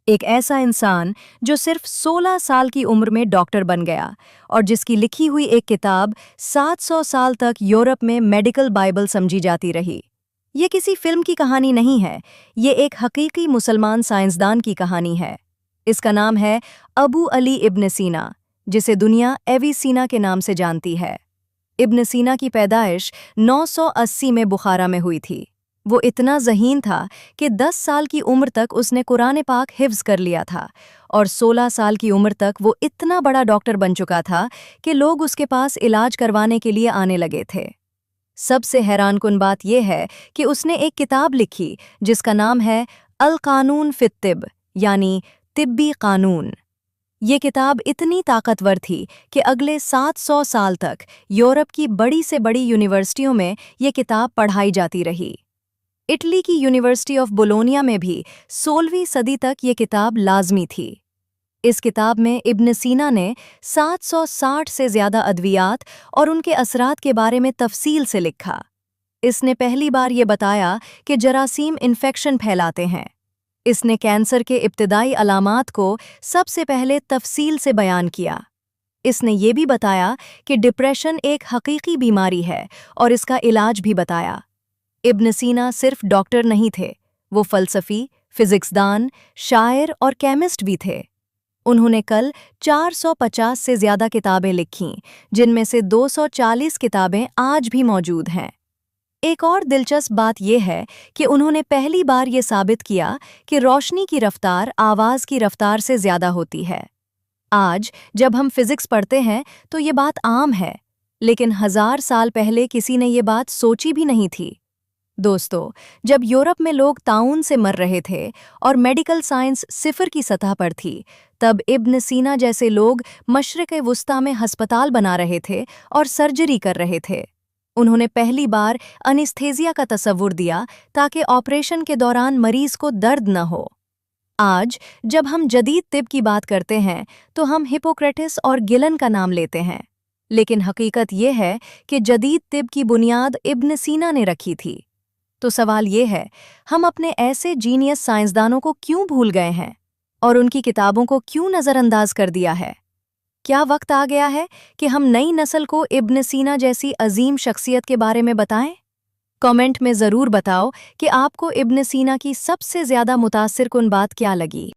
एक ऐसा इंसान जो सिर्फ 16 साल की उम्र में डॉक्टर बन गया और जिसकी लिखी हुई एक किताब 700 साल तक यूरोप में मेडिकल बाइबल समझी जाती रही। ये किसी फिल्म की कहानी नहीं है, ये एक हकीकी मुसलमान साइंसदान की कहानी है। इसका नाम है अबू अली इब्न सीना, जिसे दुनिया एविसीना के नाम से जानती है। इब्न सीना की पैदाइश 980 में बुखारा में हुई थी। वो इतना ज़हीन था कि 10 साल की उम्र तक उसने कुरान पाक हिफ्ज़ कर लिया था और 16 साल की उम्र तक वो इतना बड़ा डॉक्टर बन चुका था कि लोग उसके पास इलाज करवाने के लिए आने लगे थे। सबसे हैरानकुन बात यह है कि उसने एक किताब लिखी जिसका नाम है अल कानून फित तिब, यानी तिब्बी कानून। ये किताब इतनी ताकतवर थी कि अगले 700 साल तक यूरोप की बड़ी से बड़ी यूनिवर्सिटियों में ये किताब पढ़ाई जाती रही। इटली की यूनिवर्सिटी ऑफ बोलोनिया में भी 16वीं सदी तक ये किताब लाजमी थी। इस किताब में इब्न सीना ने 760 से ज़्यादा अद्वियात और उनके असरात के बारे में तफसील से लिखा। इसने पहली बार ये बताया कि जरासीम इन्फेक्शन फैलाते हैं। इसने कैंसर के इब्तिदाई अलामात को सबसे पहले तफसील से बयान किया। इसने ये भी बताया कि डिप्रेशन एक हकीकी बीमारी है और इसका इलाज भी बताया। इब्न सीना सिर्फ डॉक्टर नहीं थे, वो फ़लसफ़ी, फ़िज़िक्सदान, शायर और केमिस्ट भी थे। उन्होंने कल 450 से ज़्यादा किताबें लिखीं, जिनमें से 240 किताबें आज भी मौजूद हैं। एक और दिलचस्प बात यह है कि उन्होंने पहली बार ये साबित किया कि रोशनी की रफ्तार आवाज़ की रफ्तार से ज़्यादा होती है। आज जब हम फ़िज़िक्स पढ़ते हैं तो ये बात आम है, लेकिन 1000 साल पहले किसी ने ये बात सोची भी नहीं थी। दोस्तों, जब यूरोप में लोग ताउन से मर रहे थे और मेडिकल साइंस सिफर की सतह पर थी, तब इब्न सीना जैसे लोग मशरिक़ वुस्ता में हस्पताल बना रहे थे और सर्जरी कर रहे थे। उन्होंने पहली बार एनेस्थीसिया का तसव्वुर दिया ताकि ऑपरेशन के दौरान मरीज को दर्द न हो। आज जब हम जदीद तिब की बात करते हैं तो हम हिप्पोक्रेटिस और गिलन का नाम लेते हैं, लेकिन हकीकत ये है कि जदीद तिब की बुनियाद इब्न सीना ने रखी थी। तो सवाल ये है, हम अपने ऐसे जीनियस साइंसदानों को क्यों भूल गए हैं और उनकी किताबों को क्यों नज़रअंदाज कर दिया है? क्या वक्त आ गया है कि हम नई नस्ल को इब्न सीना जैसी अजीम शख्सियत के बारे में बताएं? कमेंट में ज़रूर बताओ कि आपको इब्न सीना की सबसे ज़्यादा मुतासिरकुन बात क्या लगी।